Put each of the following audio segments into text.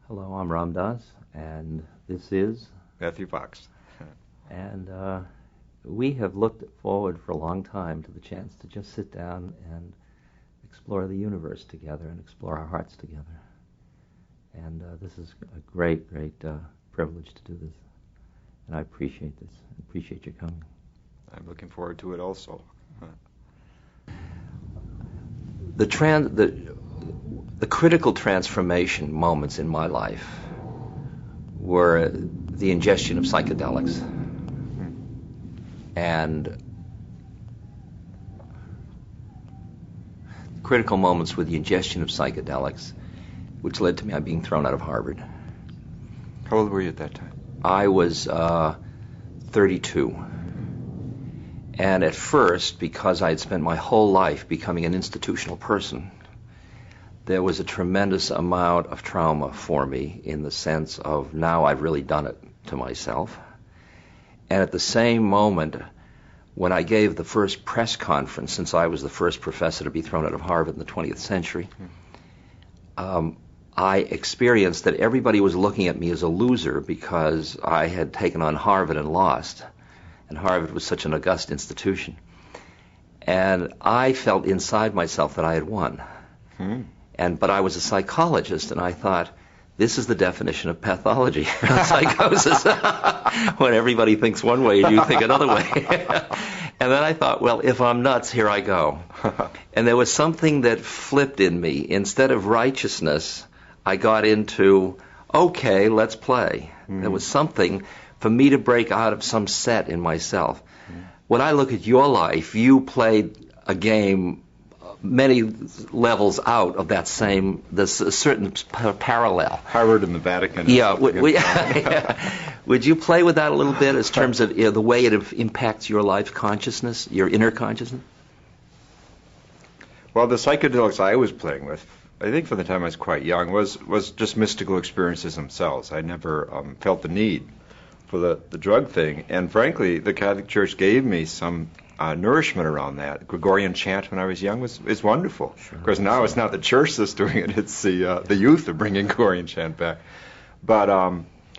Hello, I'm Ramdas, and this is Matthew Fox. and we have looked forward for a long time to the chance to just sit down and explore the universe together and explore our hearts together. And this is a great, great privilege to do this. And I appreciate this. I appreciate your coming. I'm looking forward to it also. The critical transformation moments in my life were the ingestion of psychedelics and critical moments with the ingestion of psychedelics, which led to me being thrown out of Harvard. How old were you at that time? I was 32. And at first, because I had spent my whole life becoming an institutional person, there was a tremendous amount of trauma for me in the sense of now I've really done it to myself. And at the same moment, when I gave the first press conference, since I was the first professor to be thrown out of Harvard in the 20th century, I experienced that everybody was looking at me as a loser because I had taken on Harvard and lost. And Harvard was such an august institution. And I felt inside myself that I had won. But I was a psychologist, and I thought, this is the definition of pathology, psychosis, when everybody thinks one way and you think another way. And then I thought, well, if I'm nuts, here I go. And there was something that flipped in me. Instead of righteousness, I got into, okay, let's play. There was something for me to break out of some set in myself. When I look at your life, you played a game many levels out of that same, there's a certain parallel. Harvard and the Vatican. Yeah. Would you play with that a little bit as terms of the way it impacts your life consciousness, your inner consciousness? Well, the psychedelics I was playing with, I think from the time I was quite young, was just mystical experiences themselves. I never felt the need for the drug thing. And frankly, the Catholic Church gave me some nourishment around that. Gregorian chant when I was young is wonderful. Sure. Of course, now it's not the church that's doing it; it's the youth are bringing Gregorian chant back. But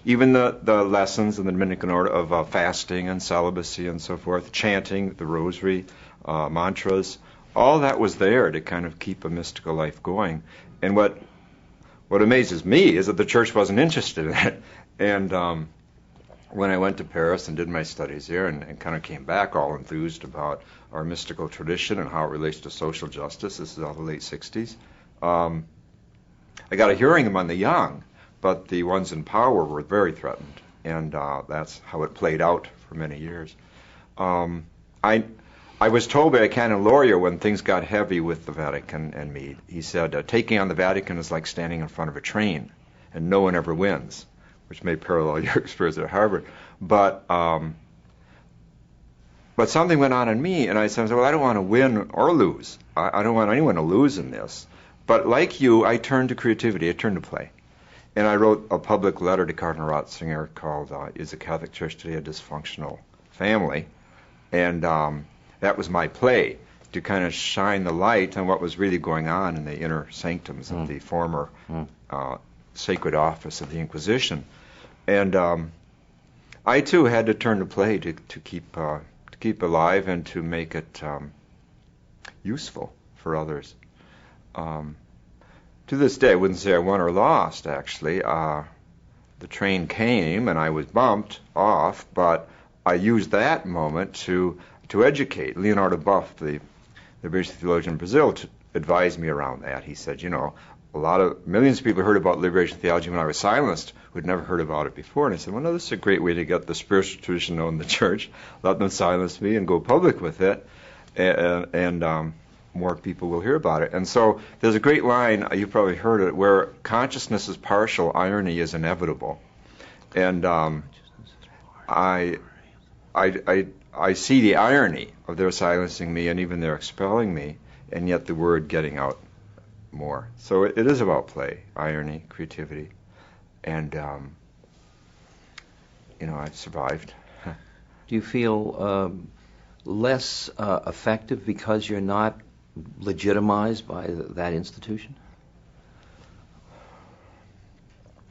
even the lessons in the Dominican order of fasting and celibacy and so forth, chanting the rosary, mantras, all that was there to kind of keep a mystical life going. And what amazes me is that the church wasn't interested in it. And when I went to Paris and did my studies there and kind of came back all enthused about our mystical tradition and how it relates to social justice, this is all the late 60s, I got a hearing among the young, but the ones in power were very threatened, and that's how it played out for many years. I was told by a canon lawyer when things got heavy with the Vatican and me, he said, taking on the Vatican is like standing in front of a train, and no one ever wins, which may parallel your experience at Harvard. But something went on in me, and I said, well, I don't want to win or lose. I don't want anyone to lose in this. But like you, I turned to creativity. I turned to play. And I wrote a public letter to Cardinal Ratzinger called, Is the Catholic Church Today a Dysfunctional Family? And that was my play, to kind of shine the light on what was really going on in the inner sanctums of the former sacred office of the Inquisition. And I too had to turn to play to keep alive and to make it useful for others. To this day, I wouldn't say I won or lost, actually. The train came and I was bumped off, but I used that moment to educate. Leonardo Buff, the British theologian in Brazil, advised me around that. He said, millions of people heard about liberation theology when I was silenced who'd never heard about it before. And I said, well, no, this is a great way to get the spiritual tradition known in the church. Let them silence me and go public with it, and more people will hear about it. And so there's a great line, you've probably heard it, where consciousness is partial, irony is inevitable. And I see the irony of their silencing me and even their expelling me, and yet the word getting out more. So it is about play, irony, creativity, and I've survived. Do you feel less effective because you're not legitimized by that institution?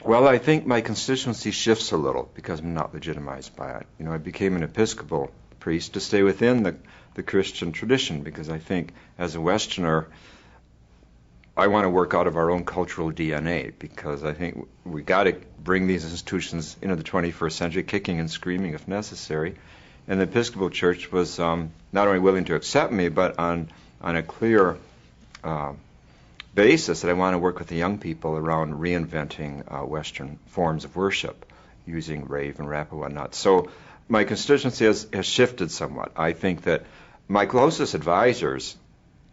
Well, I think my constituency shifts a little because I'm not legitimized by it. I became an Episcopal priest to stay within the Christian tradition because I think as a Westerner, I want to work out of our own cultural DNA because I think we got to bring these institutions into the 21st century, kicking and screaming if necessary. And the Episcopal Church was not only willing to accept me, but on a clear basis that I want to work with the young people around reinventing Western forms of worship using rave and rap and whatnot. So my constituency has shifted somewhat. I think that my closest advisors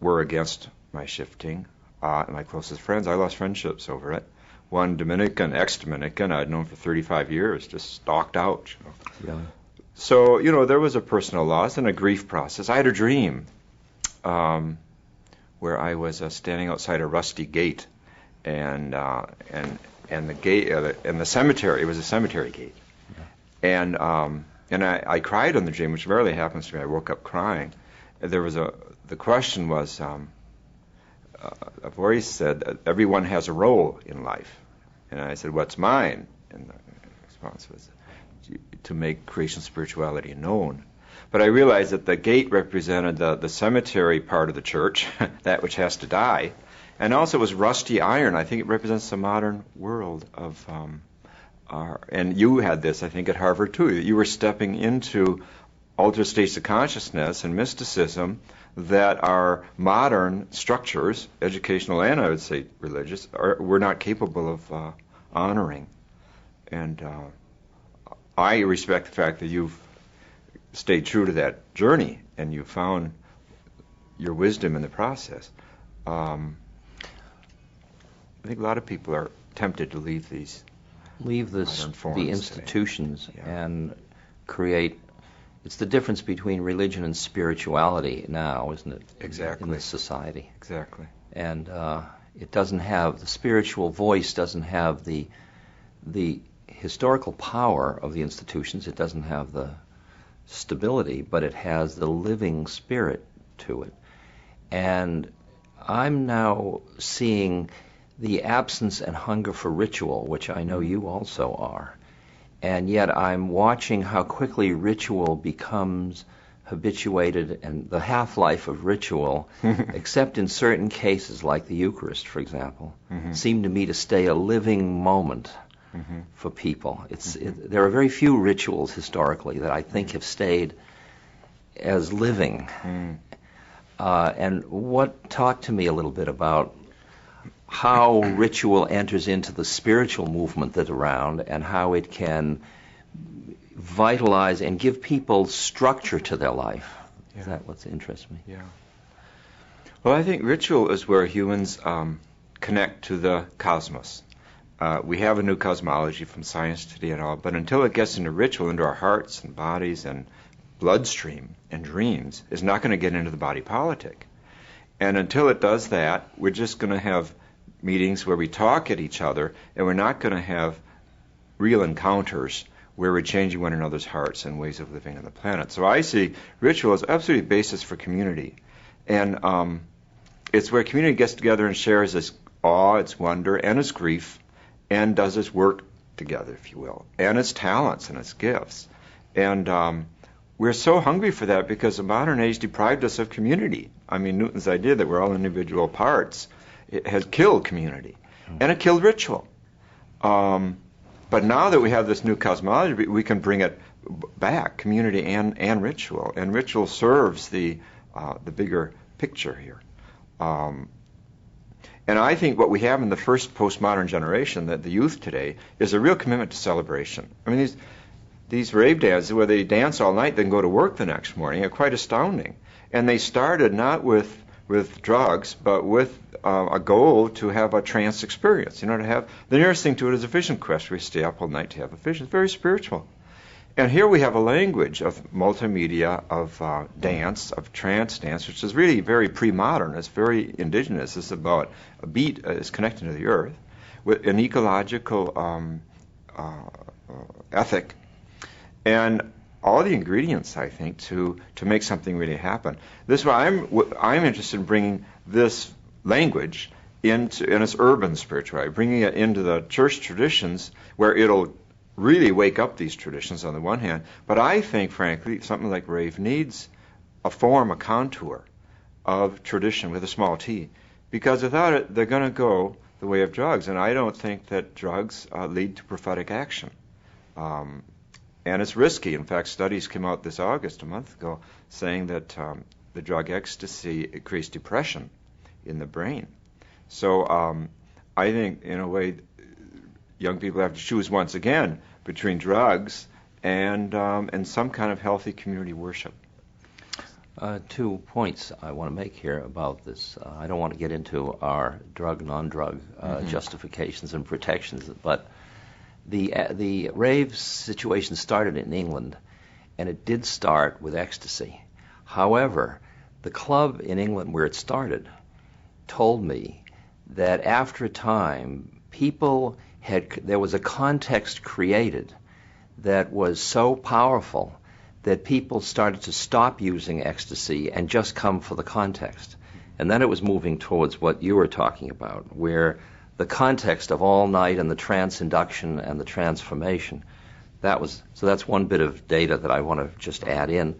were against my shifting. My closest friends, I lost friendships over it. One Dominican, ex-Dominican, I'd known for 35 years, just stalked out. Really? So, there was a personal loss and a grief process. I had a dream where I was standing outside a rusty gate, and the gate and the cemetery. It was a cemetery gate, and I cried in the dream, which rarely happens to me. I woke up crying. The question was, a voice said, "Everyone has a role in life," and I said, "What's mine?" And the response was, "To make creation spirituality known." But I realized that the gate represented the cemetery part of the church, that which has to die, and also it was rusty iron. I think it represents the modern world of and you had this, I think, at Harvard too. You were stepping into altered states of consciousness and mysticism that our modern structures, educational and I would say religious, were not capable of honoring. And I respect the fact that you've stayed true to that journey and you found your wisdom in the process. I think a lot of people are tempted to leave modern forms the institutions today. and create. It's the difference between religion and spirituality now, isn't it? Exactly. In this society. Exactly. And it doesn't have, the spiritual voice doesn't have the historical power of the institutions. It doesn't have the stability, but it has the living spirit to it. And I'm now seeing the absence and hunger for ritual, which I know you also are. And yet I'm watching how quickly ritual becomes habituated, and the half-life of ritual, except in certain cases like the Eucharist, for example, seem to me to stay a living moment for people. There are very few rituals historically that I think have stayed as living. And talk to me a little bit about how ritual enters into the spiritual movement that's around and how it can vitalize and give people structure to their life. Yeah. Is that what interests me? Yeah. Well, I think ritual is where humans connect to the cosmos. We have a new cosmology from science today and all, but until it gets into ritual, into our hearts and bodies and bloodstream and dreams, it's not going to get into the body politic. And until it does that, we're just going to have meetings where we talk at each other, and we're not going to have real encounters where we're changing one another's hearts and ways of living on the planet. So I see ritual as absolutely basis for community. And it's where community gets together and shares its awe, its wonder, and its grief, and does its work together, if you will, and its talents and its gifts. And we're so hungry for that because the modern age deprived us of community. I mean, Newton's idea that we're all individual parts, it has killed community, and it killed ritual. But now that we have this new cosmology, we can bring it back, community and ritual. And ritual serves the bigger picture here. And I think what we have in the first postmodern generation, the youth today, is a real commitment to celebration. I mean, these rave dances where they dance all night, then go to work the next morning, are quite astounding. And they started not with drugs, but with a goal to have a trance experience. To have the nearest thing to it is a vision quest, where we stay up all night to have a vision. It's very spiritual. And here we have a language of multimedia, of dance, of trance dance, which is really very pre-modern. It's very indigenous. It's about a beat is connected to the earth with an ecological ethic, and all the ingredients, I think, to make something really happen. This is why I'm interested in bringing this language and it's urban spirituality, bringing it into the church traditions where it'll really wake up these traditions on the one hand. But I think, frankly, something like rave needs a form, a contour of tradition with a small t, because without it, they're going to go the way of drugs. And I don't think that drugs lead to prophetic action. And it's risky. In fact, studies came out this August, a month ago, saying that the drug ecstasy increased depression in the brain. So I think, in a way, young people have to choose once again between drugs and some kind of healthy community worship. 2 points I want to make here about this. I don't want to get into our drug, non-drug justifications and protections, but the rave situation started in England, and it did start with ecstasy. However, the club in England where it started told me that after a time, there was a context created that was so powerful that people started to stop using ecstasy and just come for the context. And then it was moving towards what you were talking about, where the context of all night and the trans-induction and the transformation, so that's one bit of data that I want to just add in.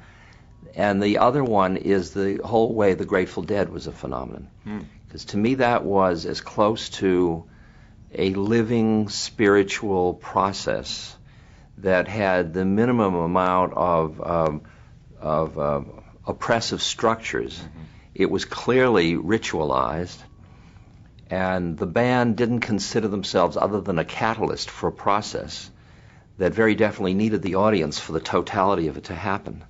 And the other one is the whole way the Grateful Dead was a phenomenon. Because to me that was as close to a living spiritual process that had the minimum amount of oppressive structures. It was clearly ritualized, and the band didn't consider themselves other than a catalyst for a process that very definitely needed the audience for the totality of it to happen.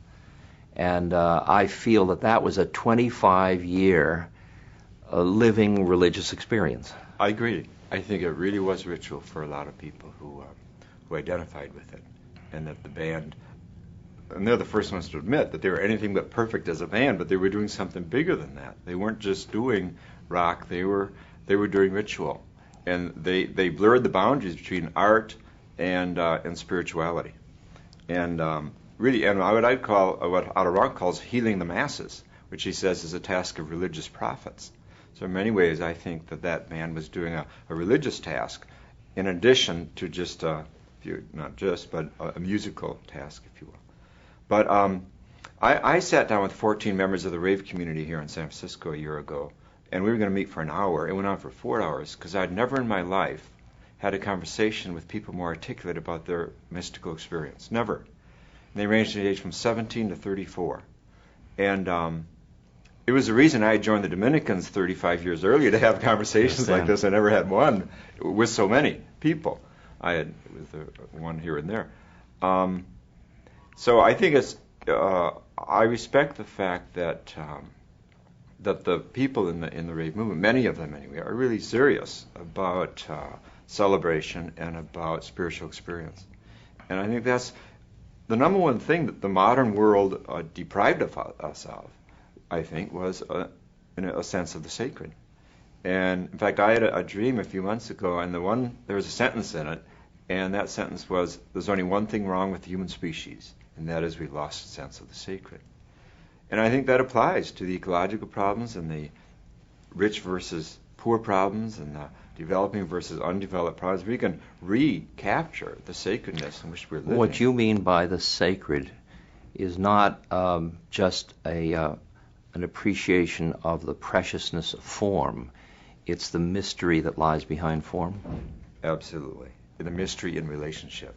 And I feel that was a 25-year living religious experience. I agree. I think it really was ritual for a lot of people who identified with it, and that the band, and they're the first ones to admit that they were anything but perfect as a band, but they were doing something bigger than that. They weren't just doing rock, they were doing ritual, and they blurred the boundaries between art and spirituality, and really, and what I'd call, what Otto Rank calls healing the masses, which he says is a task of religious prophets. So in many ways, I think that band was doing a religious task, in addition to just not just, but a musical task, if you will. But I sat down with 14 members of the rave community here in San Francisco a year ago, and we were going to meet for an hour. It went on for 4 hours, because I'd never in my life had a conversation with people more articulate about their mystical experience. Never. And they ranged in age from 17 to 34. And it was the reason I joined the Dominicans 35 years earlier, to have conversations like this. I never had one with so many people. I had with one here and there. So I think I respect the fact that the people in the rave movement, many of them anyway, are really serious about celebration and about spiritual experience. And I think that's the number one thing that the modern world deprived of us of, I think, was a sense of the sacred. And in fact, I had a dream a few months ago, and there was a sentence in it, and that sentence was, there's only one thing wrong with the human species, and that is we've lost a sense of the sacred. And I think that applies to the ecological problems and the rich versus poor problems and the developing versus undeveloped problems. We can recapture the sacredness in which we're living. What you mean by the sacred is not just an appreciation of the preciousness of form. It's the mystery that lies behind form. Absolutely. The mystery in relationship.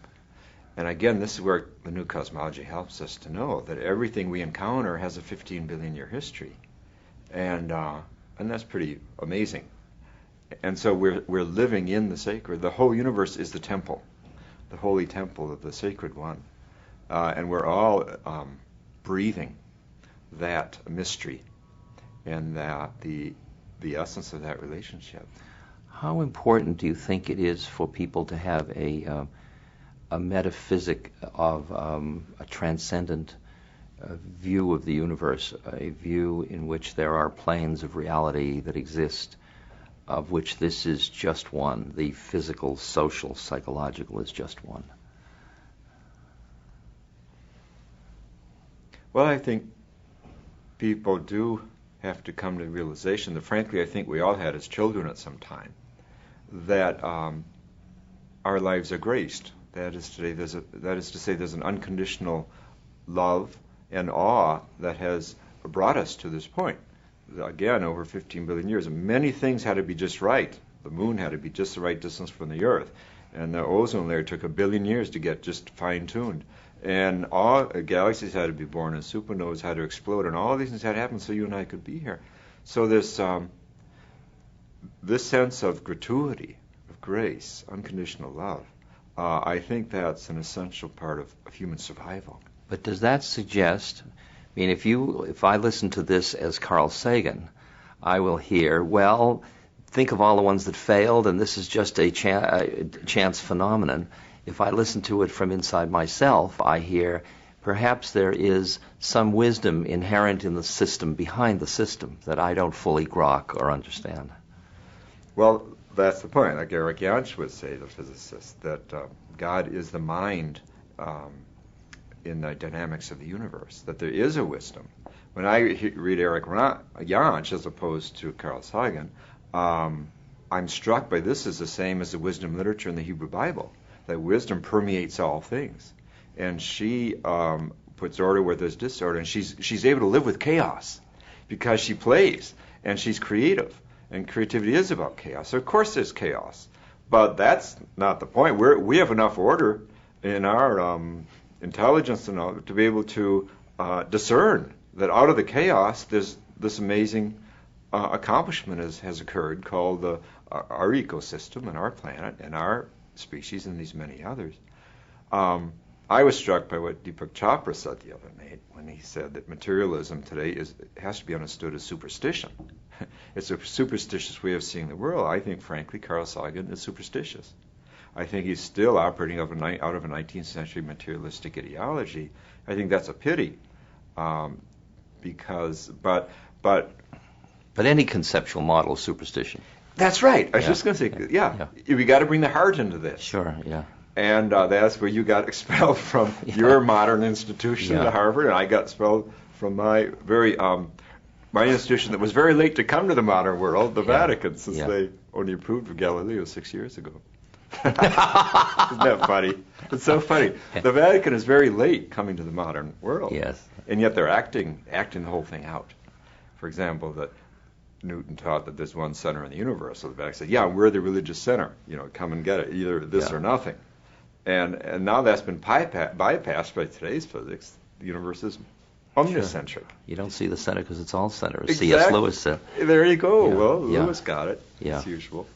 And again, this is where the new cosmology helps us to know that everything we encounter has a 15 billion year history. And that's pretty amazing. And so we're living in the sacred. The whole universe is the temple, the holy temple of the sacred one. And we're all breathing that mystery and the essence of that relationship. How important do you think it is for people to have a metaphysic of a transcendent view of the universe, a view in which there are planes of reality that exist, of which this is just one, the physical, social, psychological is just one? Well, I think people do have to come to the realization that, frankly, I think we all had as children at some time, that our lives are graced. That is to say, there's an unconditional love and awe that has brought us to this point. Again, over 15 billion years, many things had to be just right. The moon had to be just the right distance from the Earth, and the ozone layer took 1 billion years to get just fine-tuned. And all galaxies had to be born, and supernovas had to explode, and all of these things had to happen so you and I could be here. So this sense of gratuity, of grace, unconditional love, I think that's an essential part of human survival. But does that suggest, I mean, if I listen to this as Carl Sagan, I will hear, well, think of all the ones that failed, and this is just a chance phenomenon. If I listen to it from inside myself, I hear perhaps there is some wisdom inherent in the system, behind the system, that I don't fully grok or understand. Well, that's the point. Like Eric Jantsch would say, the physicist, that God is the mind in the dynamics of the universe, that there is a wisdom. When I read Eric Jantsch as opposed to Carl Sagan, I'm struck by this is the same as the wisdom literature in the Hebrew Bible, that wisdom permeates all things. And she puts order where there's disorder, and she's able to live with chaos because she plays, and she's creative. And creativity is about chaos. So of course there's chaos, but that's not the point. We have enough order in our intelligence to be able to discern that out of the chaos there's this amazing accomplishment has occurred called our ecosystem and our planet and our species and these many others. I was struck by what Deepak Chopra said the other night when he said that materialism today has to be understood as superstition. It's a superstitious way of seeing the world. I think, frankly, Carl Sagan is superstitious. I think he's still operating out of a 19th century materialistic ideology. I think that's a pity, because but any conceptual model is superstition. That's right. I was just going to say, yeah. We got to bring the heart into this. Sure, yeah. And that's where you got expelled from your modern institution at Harvard, and I got expelled from my my institution that was very late to come to the modern world, the Vatican, since they only approved of Galileo 6 years ago. Isn't that funny? It's so funny. The Vatican is very late coming to the modern world. Yes. And yet they're acting the whole thing out. For example, that Newton taught that there's one center in the universe. So the Vatican said, yeah, we're the religious center. Come and get it, either this or nothing. And now that's been bypassed by today's physics. The universe is omnicentric. Sure. You don't see the center because it's all center. Exactly. C.S. Lewis said. There you go. Yeah. Well, Lewis got it, as usual.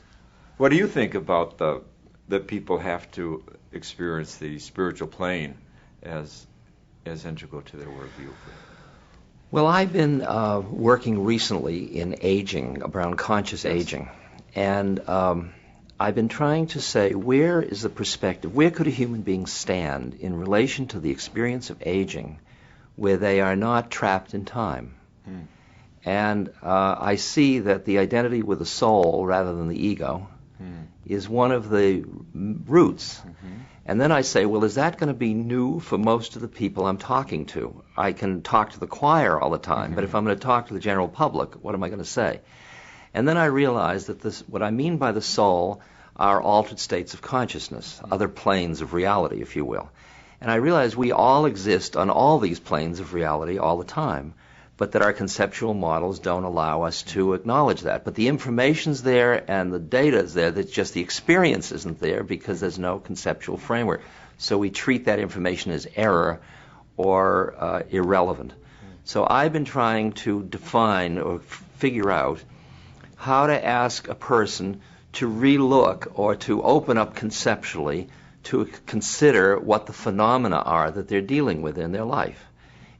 What do you think about that people have to experience the spiritual plane as integral to their worldview? Well, I've been working recently in aging, around conscious aging, and I've been trying to say, where is the perspective, where could a human being stand in relation to the experience of aging where they are not trapped in time? And I see that the identity with the soul rather than the ego is one of the roots. And then I say, well, is that going to be new for most of the people I'm talking to? I can talk to the choir all the time, but if I'm going to talk to the general public, what am I going to say? And then I realized that what I mean by the soul are altered states of consciousness, other planes of reality, if you will. And I realized we all exist on all these planes of reality all the time, but that our conceptual models don't allow us to acknowledge that. But the information's there and the data is there, that just the experience isn't there because there's no conceptual framework. So we treat that information as error or irrelevant. So I've been trying to define or figure out how to ask a person to relook or to open up conceptually to consider what the phenomena are that they're dealing with in their life.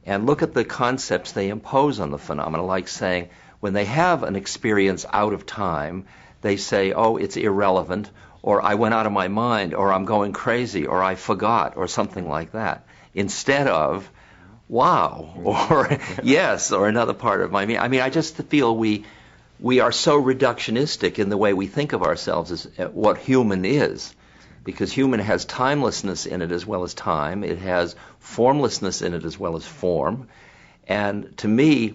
And look at the concepts they impose on the phenomena, like saying when they have an experience out of time, they say, oh, it's irrelevant, or I went out of my mind, or I'm going crazy, or I forgot, or something like that, instead of, wow, or yes, or another part of my meaning. I mean, I just feel we are so reductionistic in the way we think of ourselves as what human is. Because human has timelessness in it as well as time. It has formlessness in it as well as form. And to me,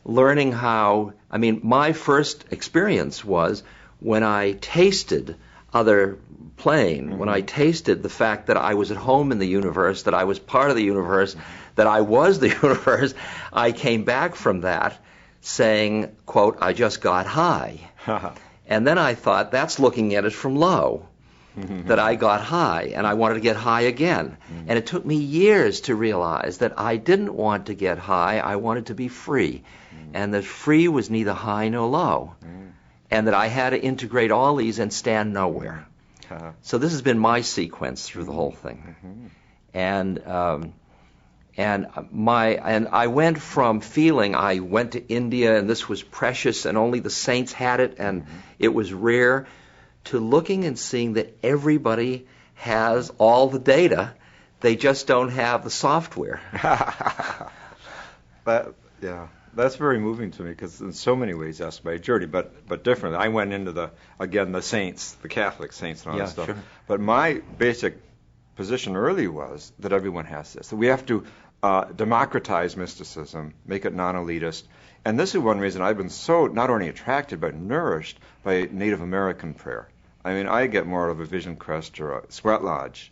learning how, my first experience was when I tasted other playing, when I tasted the fact that I was at home in the universe, that I was part of the universe, that I was the universe, I came back from that saying, quote, I just got high. And then I thought, that's looking at it from low, that I got high, and I wanted to get high again. And it took me years to realize that I didn't want to get high, I wanted to be free. And that free was neither high nor low. And that I had to integrate all these and stand nowhere. So this has been my sequence through the whole thing. And I went from feeling I went to India and this was precious and only the saints had it and it was rare, to looking and seeing that everybody has all the data, they just don't have the software. That's very moving to me because in so many ways that's my journey, but different. I went into the saints, the Catholic saints and all that stuff. Sure. But my basic position early was that everyone has this. That we have to democratize mysticism, make it non-elitist. And this is one reason I've been so not only attracted but nourished by Native American prayer. I get more out of a Vision Crest or a Sweat Lodge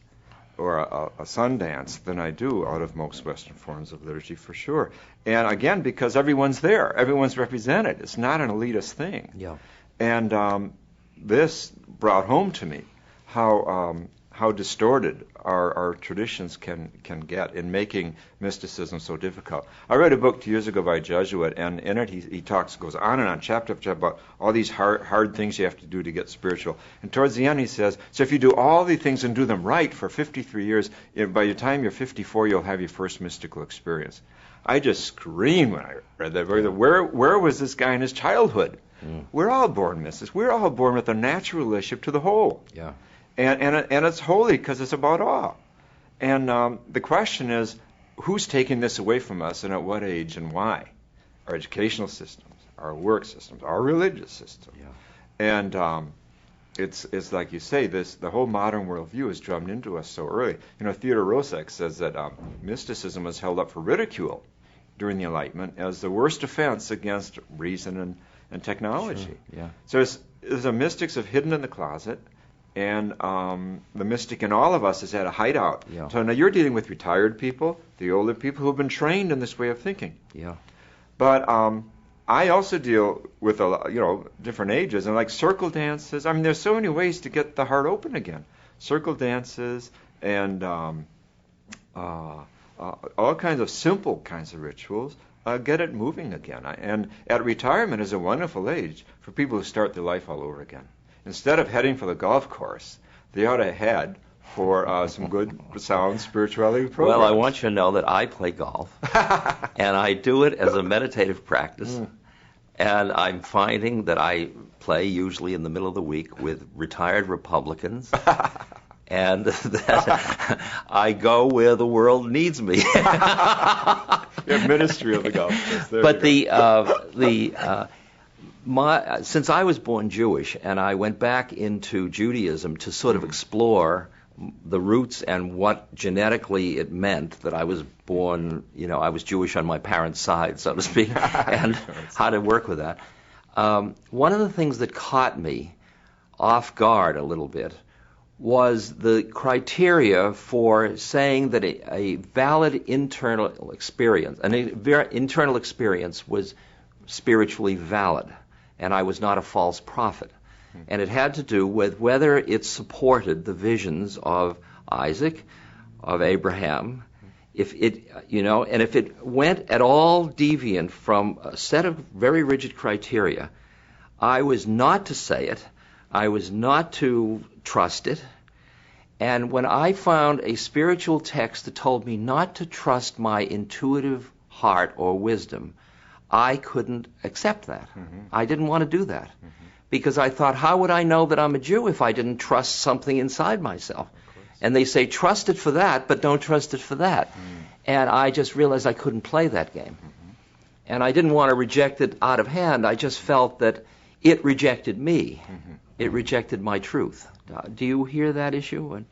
or a Sundance than I do out of most Western forms of liturgy, for sure. And again, because everyone's there, everyone's represented. It's not an elitist thing. Yeah. And this brought home to me how distorted our traditions can get in making mysticism so difficult. I read a book 2 years ago by a Jesuit, and in it he goes on and on, chapter after chapter, about all these hard things you have to do to get spiritual. And towards the end he says, so if you do all these things and do them right for 53 years, by the time you're 54, you'll have your first mystical experience. I just screamed when I read that. Where was this guy in his childhood? We're all born mystics. We're all born with a natural relationship to the whole. Yeah. And it's holy because it's about awe. And the question is, who's taking this away from us and at what age and why? Our educational systems, our work systems, our religious system. Yeah. And it's like you say, the whole modern worldview is drummed into us so early. Theodore Roosevelt says that mysticism was held up for ridicule during the Enlightenment as the worst offense against reason and technology. Sure. Yeah. So there's a mystics have hidden in the closet. And the mystic in all of us is at a hideout. Yeah. So now you're dealing with retired people, the older people who have been trained in this way of thinking. Yeah. But I also deal with different ages and like circle dances. There's so many ways to get the heart open again. Circle dances and all kinds of simple kinds of rituals get it moving again. And at retirement is a wonderful age for people who start their life all over again. Instead of heading for the golf course, they ought to head for some good, sound spirituality programs. Well, I want you to know that I play golf, and I do it as a meditative practice, and I'm finding that I play usually in the middle of the week with retired Republicans, and that I go where the world needs me. Ministry of the golf course. But since I was born Jewish and I went back into Judaism to sort of explore the roots and what genetically it meant that I was born, I was Jewish on my parents' side, so to speak, and how to work with that. One of the things that caught me off guard a little bit was the criteria for saying that a valid internal experience, internal experience was spiritually valid. And I was not a false prophet. And it had to do with whether it supported the visions of Isaac, of Abraham, if it went at all deviant from a set of very rigid criteria, I was not to say it, I was not to trust it. And when I found a spiritual text that told me not to trust my intuitive heart or wisdom, I couldn't accept that. I didn't want to do that. Because I thought, how would I know that I'm a Jew if I didn't trust something inside myself? And they say, trust it for that, but don't trust it for that. And I just realized I couldn't play that game. And I didn't want to reject it out of hand. I just felt that it rejected me. It rejected my truth. Do you hear that issue?